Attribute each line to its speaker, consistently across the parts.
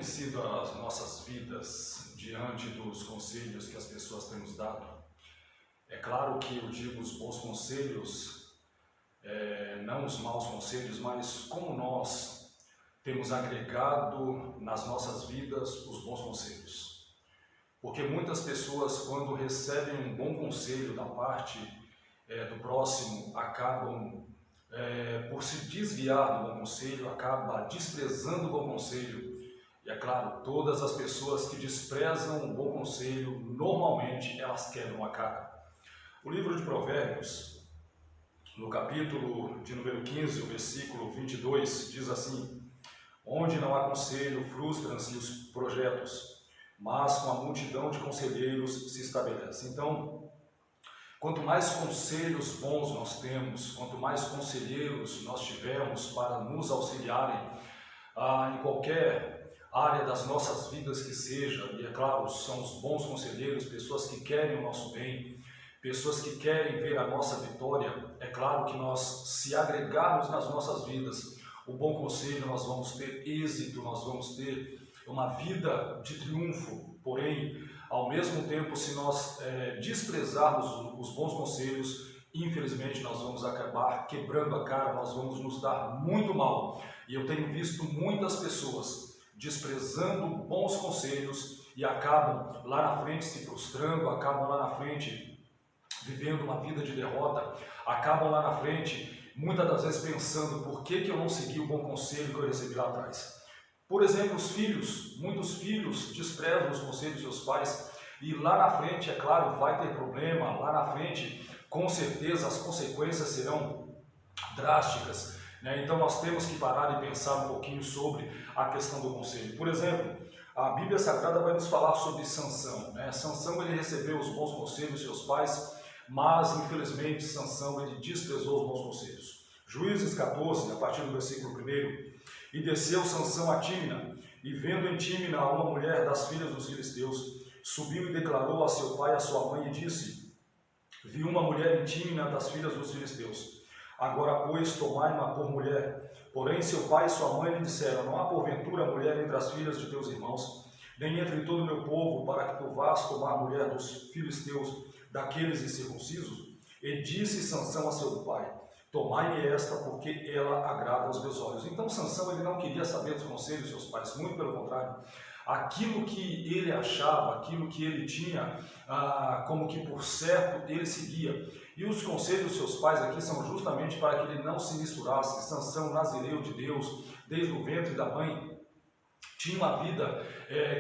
Speaker 1: sido as nossas vidas diante dos conselhos que as pessoas têm nos dado? É claro que eu digo os bons conselhos, não os maus conselhos, mas como nós temos agregado nas nossas vidas os bons conselhos. Porque muitas pessoas, quando recebem um bom conselho da parte do próximo, acabam por se desviar do bom conselho, acaba desprezando o bom conselho. E é claro, todas as pessoas que desprezam o bom conselho, normalmente elas quebram a cara. O livro de Provérbios, no capítulo de número 15, o versículo 22, diz assim: onde não há conselho, frustram-se os projetos, mas com a multidão de conselheiros se estabelece. Então, quanto mais conselhos bons nós temos, quanto mais conselheiros nós tivermos para nos auxiliarem em qualquer área das nossas vidas que seja, e é claro, são os bons conselheiros, pessoas que querem o nosso bem, pessoas que querem ver a nossa vitória. É claro que nós, se agregarmos nas nossas vidas o bom conselho, nós vamos ter êxito, nós vamos ter uma vida de triunfo. Porém, ao mesmo tempo, se nós desprezarmos os bons conselhos, infelizmente nós vamos acabar quebrando a cara, nós vamos nos dar muito mal. E eu tenho visto muitas pessoas desprezando bons conselhos e acabam lá na frente se frustrando, acabam lá na frente vivendo uma vida de derrota, acabam lá na frente muitas das vezes pensando por que eu não segui o bom conselho que eu recebi lá atrás. Por exemplo, os filhos, muitos filhos desprezam os conselhos dos seus pais e lá na frente, é claro, vai ter problema, lá na frente com certeza as consequências serão drásticas. Então nós temos que parar e pensar um pouquinho sobre a questão do conselho. Por exemplo, a Bíblia Sagrada vai nos falar sobre Sansão. Sansão, ele recebeu os bons conselhos dos seus pais, mas infelizmente Sansão, ele desprezou os bons conselhos. Juízes 14, a partir do versículo 1: e desceu Sansão a Tímina, e vendo em Tímina uma mulher das filhas dos filisteus, subiu e declarou a seu pai e a sua mãe e disse: vi uma mulher em Tímina das filhas dos filisteus. Agora, pois, tomai-ma por mulher. Porém, seu pai e sua mãe lhe disseram: não há porventura mulher entre as filhas de teus irmãos, nem entre todo o meu povo, para que tu vás tomar mulher dos filisteus, daqueles incircuncisos? E disse Sansão a seu pai: tomai-me esta, porque ela agrada aos meus olhos. Então Sansão, ele não queria saber dos conselhos dos seus pais, muito pelo contrário. Aquilo que ele achava, aquilo que ele tinha como que por certo, ele seguia. E os conselhos dos seus pais aqui são justamente para que ele não se misturasse. Sansão, nazireu de Deus, desde o ventre da mãe, tinha uma vida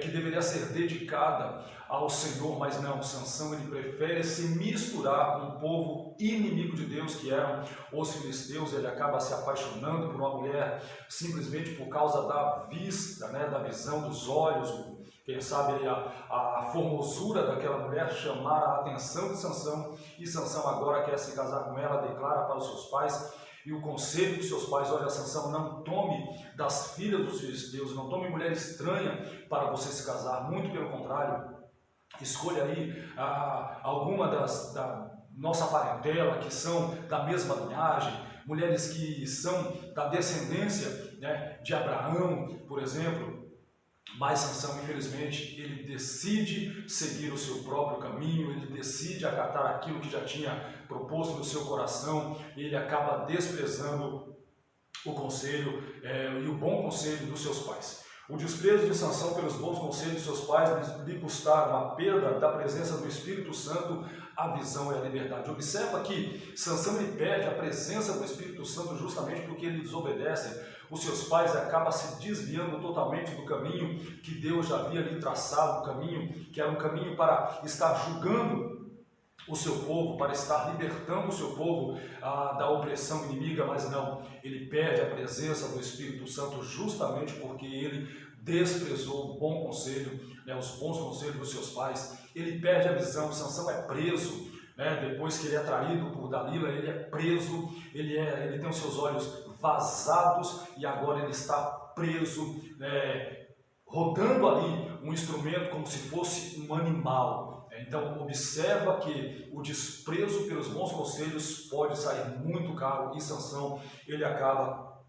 Speaker 1: que deveria ser dedicada ao Senhor, mas não, Sansão, ele prefere se misturar com o povo inimigo de Deus, que eram os filisteus. Ele acaba se apaixonando por uma mulher simplesmente por causa da vista, da visão dos olhos, quem sabe a formosura daquela mulher chamar a atenção de Sansão, e Sansão agora quer se casar com ela, declara para os seus pais. E o conselho dos seus pais: olha, Sansão, não tome das filhas dos filisteus, não tome mulher estranha para você se casar, muito pelo contrário, escolha aí alguma da nossa parentela, que são da mesma linhagem, mulheres que são da descendência de Abraão, por exemplo. Mas Sansão, infelizmente, ele decide seguir o seu próprio caminho, ele decide acatar aquilo que já tinha proposto no seu coração, e ele acaba desprezando o conselho e o bom conselho dos seus pais. O desprezo de Sansão pelos bons conselhos de seus pais lhe custaram a perda da presença do Espírito Santo, a visão e a liberdade. Observa que Sansão, ele perde a presença do Espírito Santo justamente porque ele desobedece os seus pais e acaba se desviando totalmente do caminho que Deus já havia lhe traçado, o caminho que era um caminho para estar julgando o seu povo, para estar libertando o seu povo da opressão inimiga. Mas não, ele perde a presença do Espírito Santo justamente porque ele desprezou o bom conselho, os bons conselhos dos seus pais. Ele perde a visão. Sansão é preso, depois que ele é traído por Dalila, ele é preso, ele tem os seus olhos vazados e agora ele está preso, rodando ali um instrumento como se fosse um animal. Então observa que o desprezo pelos bons conselhos pode sair muito caro, e Sansão, ele acaba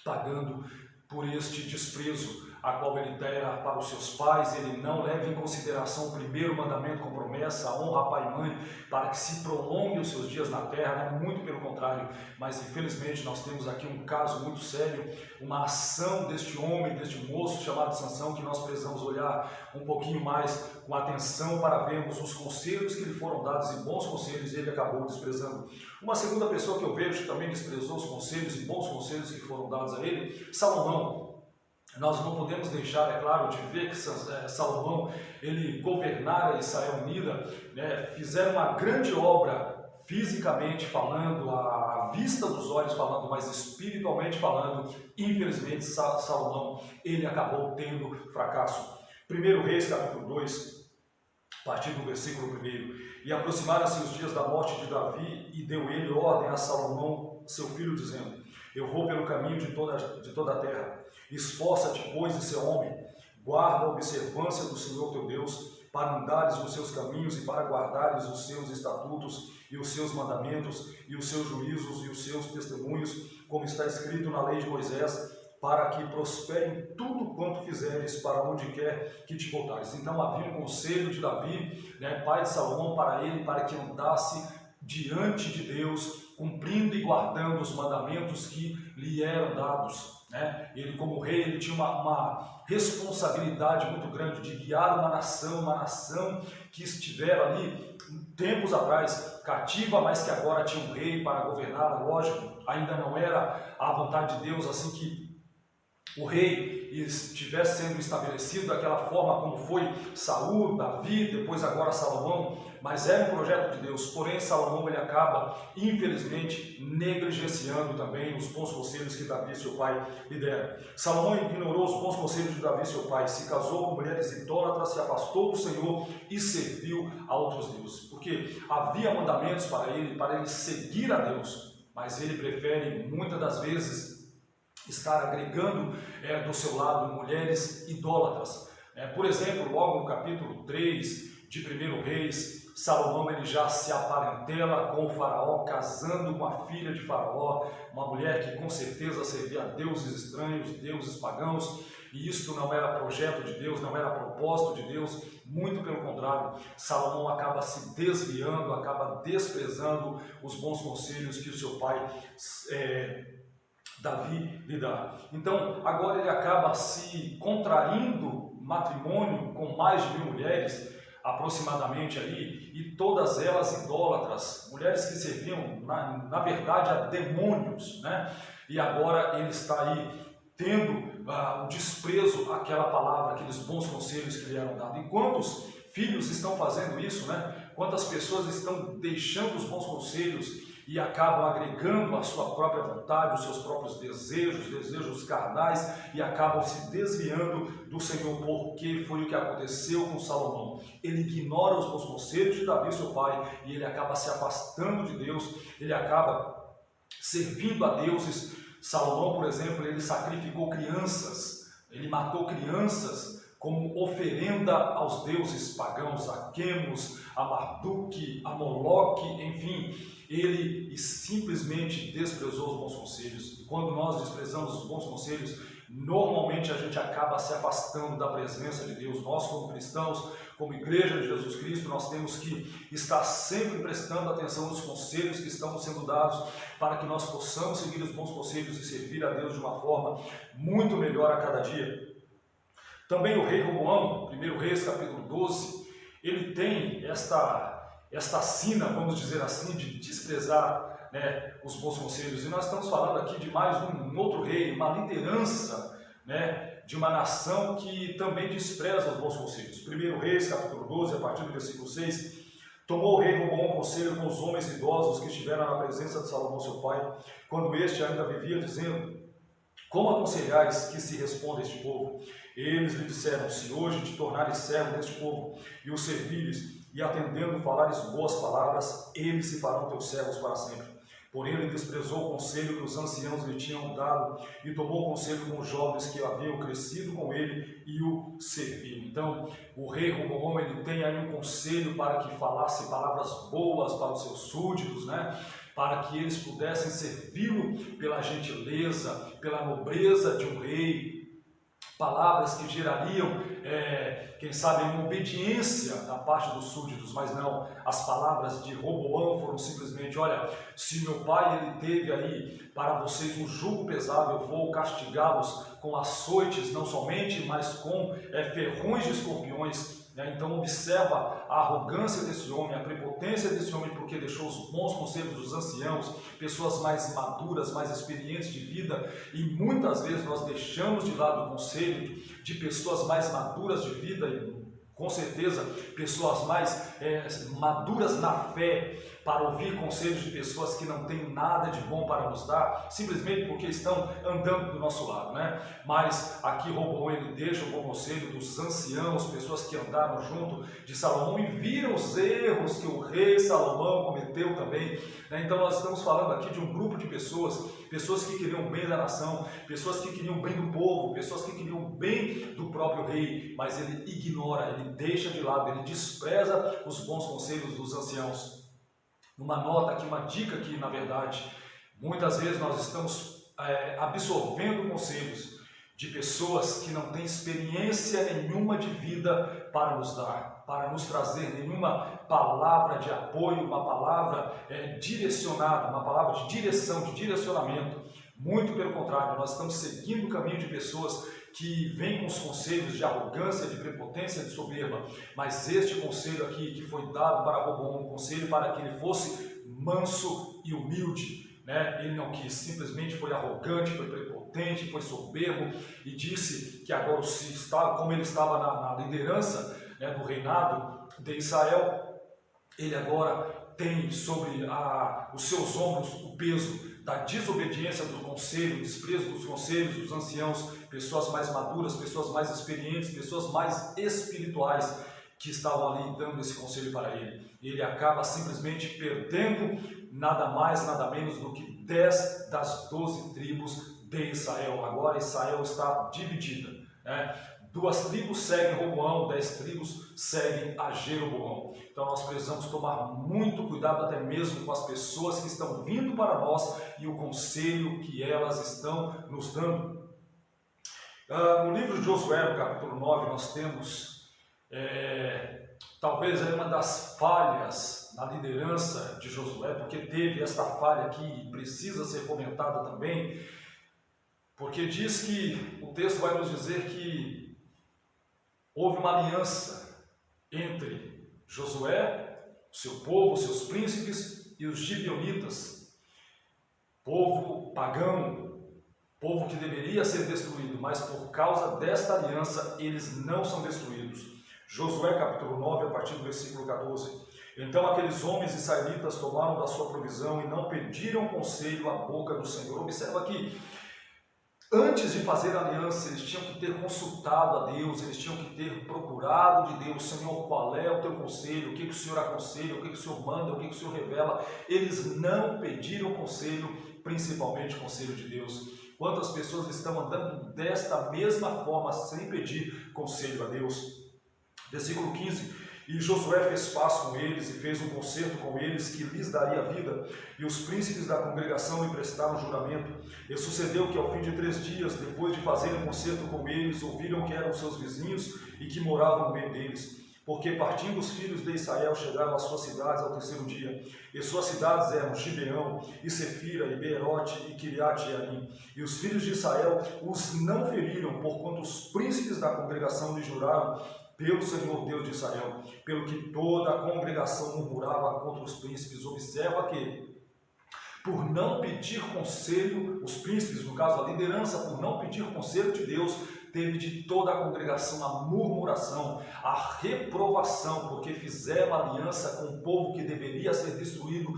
Speaker 1: pagando por este desprezo a qual ele dera para os seus pais, ele não leva em consideração o primeiro mandamento com promessa, a honra a pai e mãe, para que se prolongue os seus dias na terra, né? Muito pelo contrário, mas infelizmente nós temos aqui um caso muito sério, uma ação deste homem, deste moço chamado Sansão, que nós precisamos olhar um pouquinho mais com atenção para vermos os conselhos que lhe foram dados e bons conselhos, e ele acabou desprezando. Uma segunda pessoa que eu vejo que também desprezou os conselhos e bons conselhos que foram dados a ele, Salomão. Nós não podemos deixar, é claro, de ver que Salomão, ele governara Israel unida, né, fizeram uma grande obra fisicamente falando, à vista dos olhos falando, mas espiritualmente falando, infelizmente Salomão, ele acabou tendo fracasso. 1 Reis, capítulo 2, a partir do versículo 1. E aproximaram-se os dias da morte de Davi, e deu ele ordem a Salomão, seu filho, dizendo: eu vou pelo caminho de toda a terra. Esforça-te, pois, de ser homem, guarda a observância do Senhor teu Deus, para andares nos seus caminhos e para guardares os seus estatutos e os seus mandamentos e os seus juízos e os seus testemunhos, como está escrito na lei de Moisés, para que prospere em tudo quanto fizeres, para onde quer que te voltares. Então havia um conselho de Davi, né, pai de Salomão, para ele, para que andasse diante de Deus, cumprindo e guardando os mandamentos que lhe eram dados. Né? Ele, como rei, ele tinha uma responsabilidade muito grande de guiar uma nação que estivera ali tempos atrás cativa, mas que agora tinha um rei para governá-la. Lógico, ainda não era a vontade de Deus assim que o rei estivesse sendo estabelecido daquela forma como foi Saul, Davi, depois agora Salomão, mas era um projeto de Deus. Porém, Salomão, ele acaba, infelizmente, negligenciando também os bons conselhos que Davi, seu pai, lhe dera. Salomão ignorou os bons conselhos de Davi, seu pai, se casou com mulheres idólatras, se afastou do Senhor e serviu a outros deuses. Porque havia mandamentos para ele seguir a Deus, mas ele prefere, muitas das vezes, estar agregando do seu lado mulheres idólatras. Por exemplo, logo no capítulo 3 de 1 Reis, Salomão ele já se aparentela com o faraó, casando com a filha de faraó, uma mulher que com certeza servia a deuses estranhos, deuses pagãos, e isto não era projeto de Deus, não era propósito de Deus, muito pelo contrário. Salomão acaba se desviando, acaba desprezando os bons conselhos que o seu pai Davi lhe dá. Então, agora ele acaba se contraindo matrimônio com mais de 1000 mulheres, aproximadamente ali, e todas elas idólatras, mulheres que serviam, na verdade, a demônios, né? E agora ele está aí tendo o desprezo àquela palavra, aqueles bons conselhos que lhe eram dados. E quantos filhos estão fazendo isso, né? Quantas pessoas estão deixando os bons conselhos e acabam agregando a sua própria vontade, os seus próprios desejos carnais, e acabam se desviando do Senhor, porque foi o que aconteceu com Salomão. Ele ignora os bons conselhos de Davi, seu pai, e ele acaba se afastando de Deus, ele acaba servindo a deuses. Salomão, por exemplo, ele sacrificou crianças, ele matou crianças como oferenda aos deuses pagãos, a Quemos, a Marduk, a Moloque, enfim, ele simplesmente desprezou os bons conselhos. E quando nós desprezamos os bons conselhos, normalmente a gente acaba se afastando da presença de Deus. Nós, como cristãos, como igreja de Jesus Cristo, nós temos que estar sempre prestando atenção nos conselhos que estão sendo dados, para que nós possamos seguir os bons conselhos e servir a Deus de uma forma muito melhor a cada dia. Também o rei Roboão, 1 Reis, capítulo 12, ele tem esta sina, vamos dizer assim, de desprezar, né, os bons conselhos. E nós estamos falando aqui de mais um outro rei, uma liderança, né, de uma nação que também despreza os bons conselhos. 1 Reis, capítulo 12, a partir do versículo 6, tomou o rei Roboão conselho com os homens idosos que estiveram na presença de Salomão, seu pai, quando este ainda vivia, dizendo: como aconselhais que se responda este povo? Eles lhe disseram: se hoje te tornares servo deste povo e o servires, e atendendo falares boas palavras, eles se farão teus servos para sempre. Porém ele desprezou o conselho que os anciãos lhe tinham dado e tomou conselho com os jovens que haviam crescido com ele e o serviam. Então o rei Roboão, ele tem aí um conselho para que falasse palavras boas para os seus súditos, né? Para que eles pudessem servi-lo pela gentileza, pela nobreza de um rei, palavras que gerariam, quem sabe, uma obediência da parte dos súditos, mas não, as palavras de Roboão foram simplesmente: olha, se meu pai ele teve aí para vocês um jugo pesado, eu vou castigá-los com açoites, não somente, mas com ferrões de escorpiões. Então observa a arrogância desse homem, a prepotência desse homem, porque deixou os bons conselhos dos anciãos, pessoas mais maduras, mais experientes de vida, e muitas vezes nós deixamos de lado o conselho de pessoas mais maduras de vida, e com certeza pessoas mais maduras na fé, para ouvir conselhos de pessoas que não têm nada de bom para nos dar, simplesmente porque estão andando do nosso lado, né? Mas aqui Roboão ele deixa o bom conselho dos anciãos, pessoas que andaram junto de Salomão e viram os erros que o rei Salomão cometeu também, né? Então nós estamos falando aqui de um grupo de pessoas que queriam o bem da nação, pessoas que queriam o bem do povo, pessoas que queriam o bem do próprio rei, mas ele ignora, ele deixa de lado, ele despreza os bons conselhos dos anciãos. Uma nota aqui, uma dica aqui, na verdade, muitas vezes nós estamos absorvendo conselhos de pessoas que não têm experiência nenhuma de vida para nos dar, para nos trazer nenhuma palavra de apoio, uma palavra direcionada, uma palavra de direção, de direcionamento. Muito pelo contrário, nós estamos seguindo o caminho de pessoas que vêm com os conselhos de arrogância, de prepotência, de soberba, mas este conselho aqui que foi dado para Roboão, um conselho para que ele fosse manso e humilde, né? Ele não quis, simplesmente foi arrogante, foi prepotente, foi soberbo e disse que agora, como ele estava na liderança, né, do reinado de Israel, ele agora tem sobre os seus ombros o peso da desobediência do conselho, desprezo dos conselhos dos anciãos, pessoas mais maduras, pessoas mais experientes, pessoas mais espirituais que estavam ali dando esse conselho para ele. Ele acaba simplesmente perdendo nada mais, nada menos do que 10 das 12 tribos de Israel. Agora Israel está dividida, né? 2 tribos seguem Roboão, 10 tribos seguem a Jeroboão. Então nós precisamos tomar muito cuidado até mesmo com as pessoas que estão vindo para nós e o conselho que elas estão nos dando. No livro de Josué, no capítulo 9, nós temos talvez uma das falhas na liderança de Josué, porque teve esta falha aqui e precisa ser comentada também, porque diz que o texto vai nos dizer que houve uma aliança entre Josué, seu povo, seus príncipes e os gibeonitas, povo pagão, povo que deveria ser destruído, mas por causa desta aliança eles não são destruídos. Josué capítulo 9, a partir do versículo 14. Então aqueles homens israelitas tomaram da sua provisão e não pediram conselho à boca do Senhor. Observa aqui, antes de fazer aliança, eles tinham que ter consultado a Deus, eles tinham que ter procurado de Deus: Senhor, qual é o teu conselho? O que o Senhor aconselha? O que o Senhor manda? O que o Senhor revela? Eles não pediram conselho, principalmente conselho de Deus. Quantas pessoas estão andando desta mesma forma, sem pedir conselho a Deus? Versículo 15. E Josué fez paz com eles e fez um concerto com eles que lhes daria vida. E os príncipes da congregação lhe prestaram juramento. E sucedeu que ao fim de 3 dias, depois de fazerem um concerto com eles, ouviram que eram seus vizinhos e que moravam no meio deles. Porque partindo os filhos de Israel chegaram às suas cidades ao 3º dia. E suas cidades eram Gibeão, e Sefira, e Beerote, e Kiriat-Jearim. E os filhos de Israel os não feriram, porquanto os príncipes da congregação lhe juraram pelo Senhor Deus de Israel, pelo que toda a congregação murmurava contra os príncipes. Observa que, por não pedir conselho, os príncipes, no caso a liderança, por não pedir conselho de Deus, teve de toda a congregação a murmuração, a reprovação, porque fizeram aliança com o povo que deveria ser destruído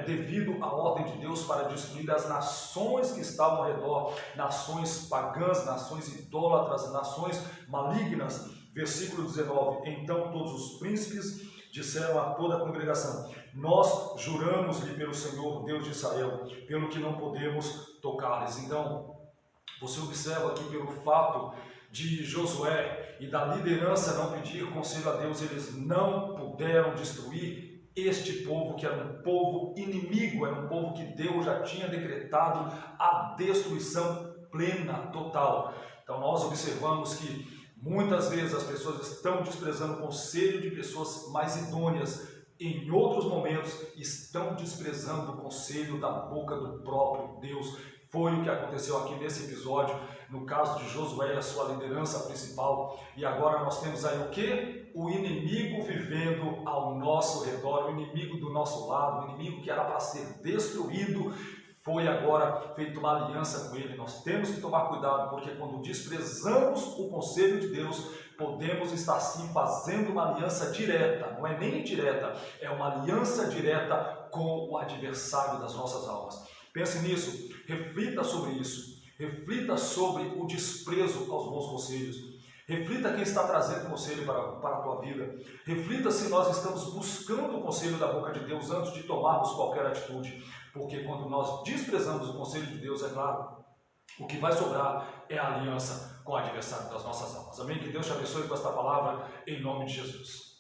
Speaker 1: devido à ordem de Deus para destruir as nações que estavam ao redor, nações pagãs, nações idólatras, nações malignas. Versículo 19, então todos os príncipes disseram a toda a congregação: nós juramos-lhe pelo Senhor Deus de Israel, pelo que não podemos tocar-lhes. Então, você observa aqui, pelo fato de Josué e da liderança não pedir conselho a Deus, eles não puderam destruir este povo, que era um povo inimigo, era um povo que Deus já tinha decretado a destruição plena, total. Então nós observamos que muitas vezes as pessoas estão desprezando o conselho de pessoas mais idôneas, em outros momentos estão desprezando o conselho da boca do próprio Deus. Foi o que aconteceu aqui nesse episódio, no caso de Josué e a sua liderança principal. E agora nós temos aí o quê? O inimigo vivendo ao nosso redor, o inimigo do nosso lado, o inimigo que era para ser destruído, foi agora feita uma aliança com ele. Nós temos que tomar cuidado, porque quando desprezamos o conselho de Deus, podemos estar sim fazendo uma aliança direta, não é nem indireta, é uma aliança direta com o adversário das nossas almas. Pense nisso, reflita sobre isso, reflita sobre o desprezo aos bons conselhos, reflita quem está trazendo conselho para a tua vida, reflita se nós estamos buscando o conselho da boca de Deus antes de tomarmos qualquer atitude, porque quando nós desprezamos o conselho de Deus, é claro, o que vai sobrar é a aliança com o adversário das nossas almas. Amém? Que Deus te abençoe com esta palavra, em nome de Jesus.